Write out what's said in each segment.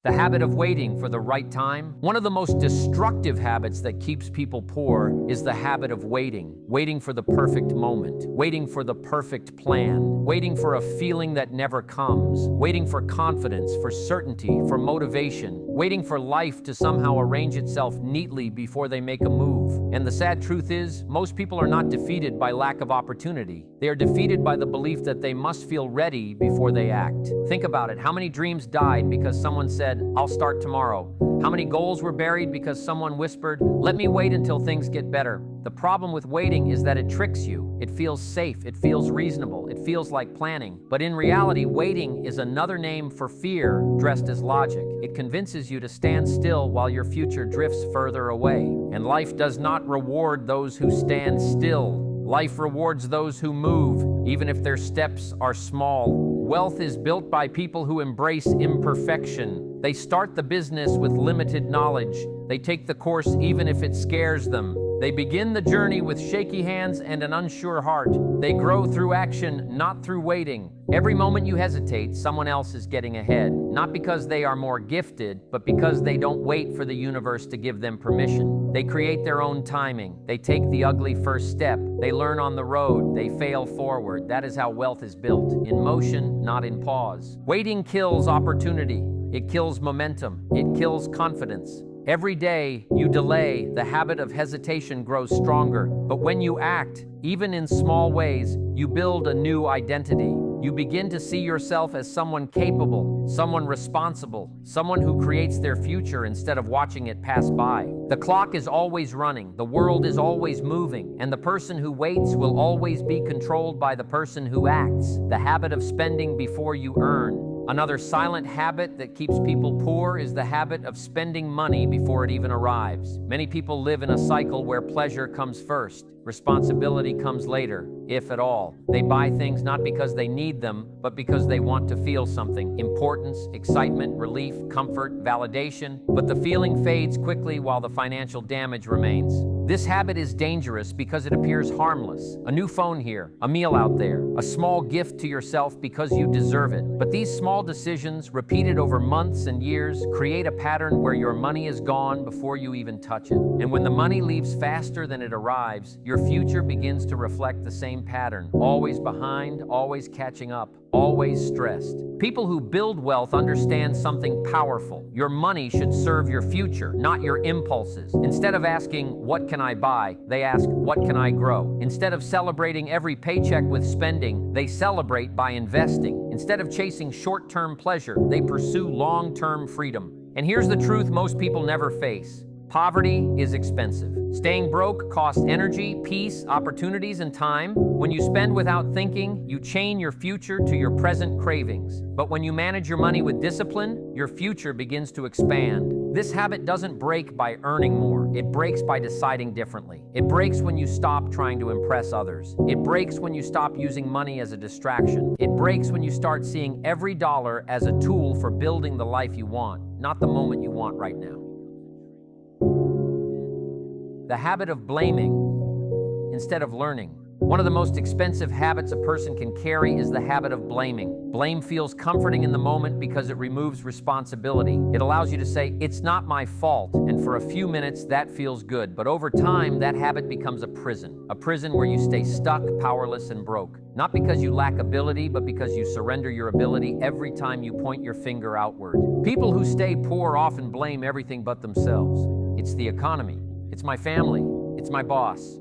The habit of waiting for the right time. One of the most destructive habits that keeps people poor is the habit of waiting for the perfect moment, waiting for the perfect plan, waiting for a feeling that never comes, waiting for confidence, for certainty, for motivation, waiting for life to somehow arrange itself neatly before they make a move. And the sad truth is, most people are not defeated by lack of opportunity. They are defeated by the belief that they must feel ready before they act. Think about it. How many dreams died because someone said, "I'll start tomorrow"? How many goals were buried because someone whispered, "Let me wait until things get better"? The problem with waiting is that it tricks you. It feels safe, it feels reasonable, it feels like planning. But in reality, waiting is another name for fear dressed as logic. It convinces you to stand still while your future drifts further away. And life does not reward those who stand still. Life rewards those who move, even if their steps are small. Wealth is built by people who embrace imperfection. They start the business with limited knowledge. They take the course even if it scares them. They begin the journey with shaky hands and an unsure heart. They grow through action, not through waiting. Every moment you hesitate, someone else is getting ahead. Not because they are more gifted, but because they don't wait for the universe to give them permission. They create their own timing. They take the ugly first step. They learn on the road. They fail forward. That is how wealth is built. In motion, not in pause. Waiting kills opportunity. It kills momentum. It kills confidence. Every day you delay, the habit of hesitation grows stronger. But when you act, even in small ways, you build a new identity. You begin to see yourself as someone capable, someone responsible, someone who creates their future instead of watching it pass by. The clock is always running, the world is always moving, and the person who waits will always be controlled by the person who acts. The habit of spending before you earn. Another silent habit that keeps people poor is the habit of spending money before it even arrives. Many people live in a cycle where pleasure comes first, responsibility comes later, if at all. They buy things not because they need them, but because they want to feel something. Importance, excitement, relief, comfort, validation. But the feeling fades quickly while the financial damage remains. This habit is dangerous because it appears harmless. A new phone here, a meal out there, a small gift to yourself because you deserve it. But these small decisions, repeated over months and years, create a pattern where your money is gone before you even touch it. And when the money leaves faster than it arrives, your future begins to reflect the same pattern. Always behind, always catching up, always stressed. People who build wealth understand something powerful. Your money should serve your future, not your impulses. Instead of asking, "What can I buy?" they ask, "What can I grow?" Instead of celebrating every paycheck with spending, they celebrate by investing. Instead of chasing short-term pleasure, they pursue long-term freedom. And here's the truth most people never face. Poverty is expensive. Staying broke costs energy, peace, opportunities, and time. When you spend without thinking, you chain your future to your present cravings. But when you manage your money with discipline, your future begins to expand. This habit doesn't break by earning more. It breaks by deciding differently. It breaks when you stop trying to impress others. It breaks when you stop using money as a distraction. It breaks when you start seeing every dollar as a tool for building the life you want, not the moment you want right now. The habit of blaming instead of learning. One of the most expensive habits a person can carry is the habit of blaming. Blame feels comforting in the moment because it removes responsibility. It allows you to say, "It's not my fault," and for a few minutes that feels good. But over time, that habit becomes a prison where you stay stuck, powerless, and broke. Not because you lack ability, but because you surrender your ability every time you point your finger outward. People who stay poor often blame everything but themselves. It's the economy. It's my family. It's my boss.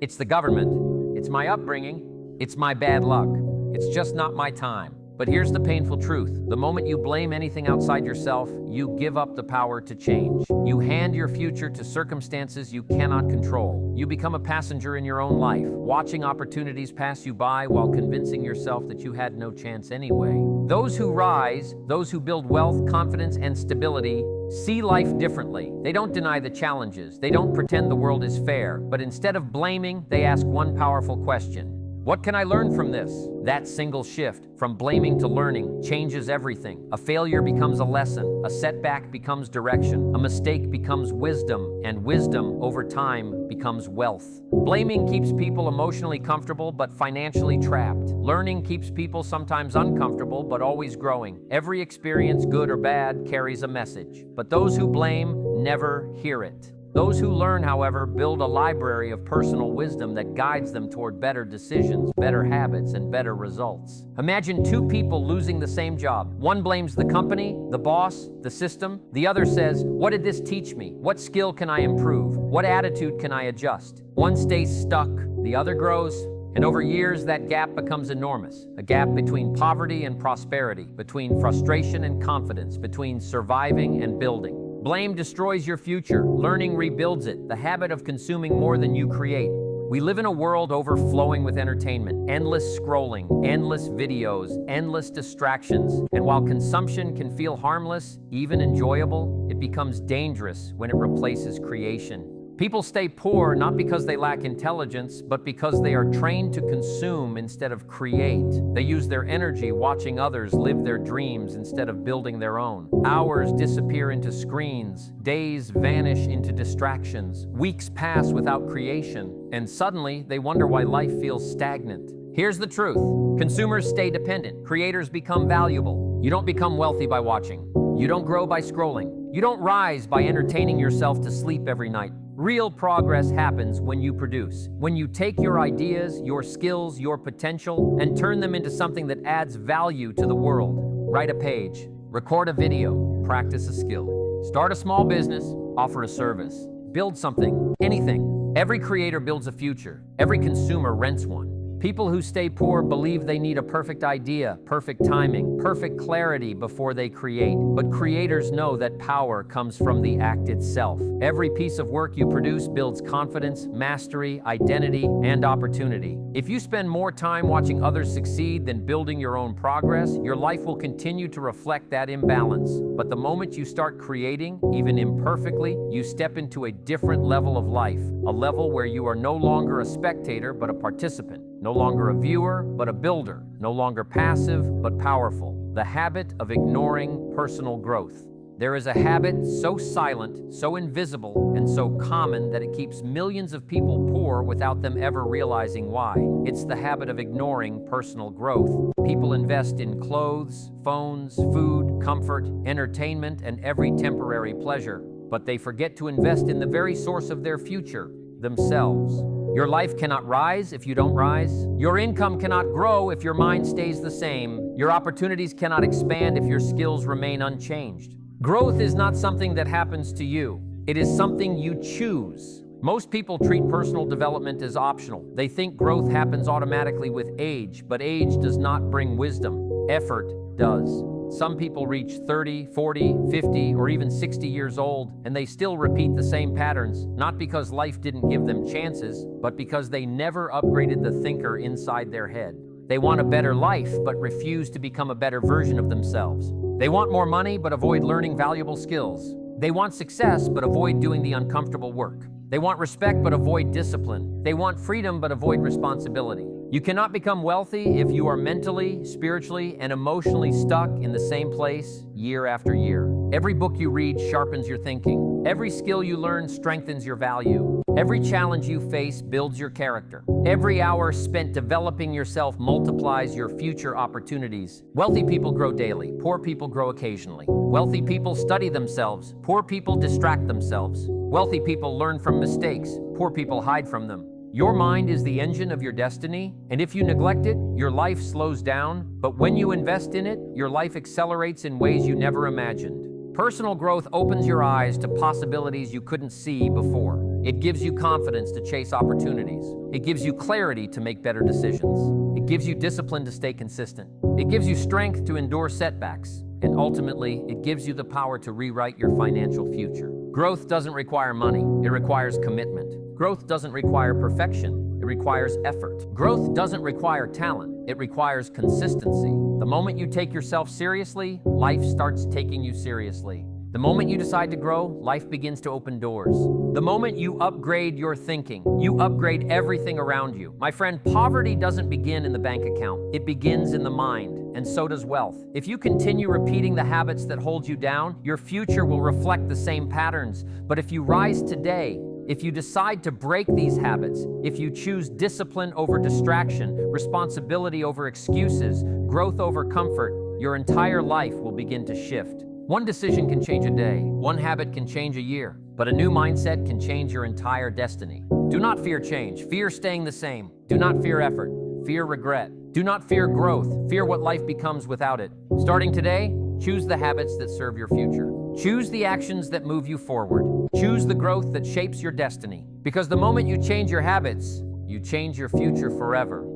It's the government. It's my upbringing. It's my bad luck. It's just not my time. But here's the painful truth. The moment you blame anything outside yourself, you give up the power to change. You hand your future to circumstances you cannot control. You become a passenger in your own life, watching opportunities pass you by while convincing yourself that you had no chance anyway. Those who rise, those who build wealth, confidence, and stability, see life differently. They don't deny the challenges. They don't pretend the world is fair. But instead of blaming, they ask one powerful question. What can I learn from this? That single shift, from blaming to learning, changes everything. A failure becomes a lesson, a setback becomes direction, a mistake becomes wisdom, and wisdom, over time, becomes wealth. Blaming keeps people emotionally comfortable but financially trapped. Learning keeps people sometimes uncomfortable but always growing. Every experience, good or bad, carries a message, but those who blame never hear it. Those who learn, however, build a library of personal wisdom that guides them toward better decisions, better habits, and better results. Imagine two people losing the same job. One blames the company, the boss, the system. The other says, "What did this teach me? What skill can I improve? What attitude can I adjust?" One stays stuck, the other grows. And over years, that gap becomes enormous. A gap between poverty and prosperity, between frustration and confidence, between surviving and building. Blame destroys your future. Learning rebuilds it. The habit of consuming more than you create. We live in a world overflowing with entertainment, endless scrolling, endless videos, endless distractions. And while consumption can feel harmless, even enjoyable, it becomes dangerous when it replaces creation. People stay poor not because they lack intelligence, but because they are trained to consume instead of create. They use their energy watching others live their dreams instead of building their own. Hours disappear into screens, days vanish into distractions, weeks pass without creation, and suddenly they wonder why life feels stagnant. Here's the truth. Consumers stay dependent. Creators become valuable. You don't become wealthy by watching. You don't grow by scrolling. You don't rise by entertaining yourself to sleep every night. Real progress happens when you produce, when you take your ideas, your skills, your potential, and turn them into something that adds value to the world. Write a page, record a video, practice a skill, start a small business, offer a service, build something, anything. Every creator builds a future. Every consumer rents one. People who stay poor believe they need a perfect idea, perfect timing, perfect clarity before they create. But creators know that power comes from the act itself. Every piece of work you produce builds confidence, mastery, identity, and opportunity. If you spend more time watching others succeed than building your own progress, your life will continue to reflect that imbalance. But the moment you start creating, even imperfectly, you step into a different level of life, a level where you are no longer a spectator but a participant. No longer a viewer, but a builder. No longer passive, but powerful. The habit of ignoring personal growth. There is a habit so silent, so invisible, and so common that it keeps millions of people poor without them ever realizing why. It's the habit of ignoring personal growth. People invest in clothes, phones, food, comfort, entertainment, and every temporary pleasure, but they forget to invest in the very source of their future, themselves. Your life cannot rise if you don't rise. Your income cannot grow if your mind stays the same. Your opportunities cannot expand if your skills remain unchanged. Growth is not something that happens to you. It is something you choose. Most people treat personal development as optional. They think growth happens automatically with age, but age does not bring wisdom. Effort does. Some people reach 30, 40, 50, or even 60 years old, and they still repeat the same patterns, not because life didn't give them chances, but because they never upgraded the thinker inside their head. They want a better life, but refuse to become a better version of themselves. They want more money, but avoid learning valuable skills. They want success, but avoid doing the uncomfortable work. They want respect, but avoid discipline. They want freedom, but avoid responsibility. You cannot become wealthy if you are mentally, spiritually, and emotionally stuck in the same place year after year. Every book you read sharpens your thinking. Every skill you learn strengthens your value. Every challenge you face builds your character. Every hour spent developing yourself multiplies your future opportunities. Wealthy people grow daily. Poor people grow occasionally. Wealthy people study themselves. Poor people distract themselves. Wealthy people learn from mistakes. Poor people hide from them. Your mind is the engine of your destiny, and if you neglect it, your life slows down. But when you invest in it, your life accelerates in ways you never imagined. Personal growth opens your eyes to possibilities you couldn't see before. It gives you confidence to chase opportunities. It gives you clarity to make better decisions. It gives you discipline to stay consistent. It gives you strength to endure setbacks. And ultimately, it gives you the power to rewrite your financial future. Growth doesn't require money. It requires commitment. Growth doesn't require perfection. It requires effort. Growth doesn't require talent. It requires consistency. The moment you take yourself seriously, life starts taking you seriously. The moment you decide to grow, life begins to open doors. The moment you upgrade your thinking, you upgrade everything around you. My friend, poverty doesn't begin in the bank account. It begins in the mind, and so does wealth. If you continue repeating the habits that hold you down, your future will reflect the same patterns. But if you rise today, if you decide to break these habits, if you choose discipline over distraction, responsibility over excuses, growth over comfort, your entire life will begin to shift. One decision can change a day, one habit can change a year, but a new mindset can change your entire destiny. Do not fear change, fear staying the same. Do not fear effort, fear regret. Do not fear growth, fear what life becomes without it. Starting today, choose the habits that serve your future. Choose the actions that move you forward. Choose the growth that shapes your destiny. Because the moment you change your habits, you change your future forever.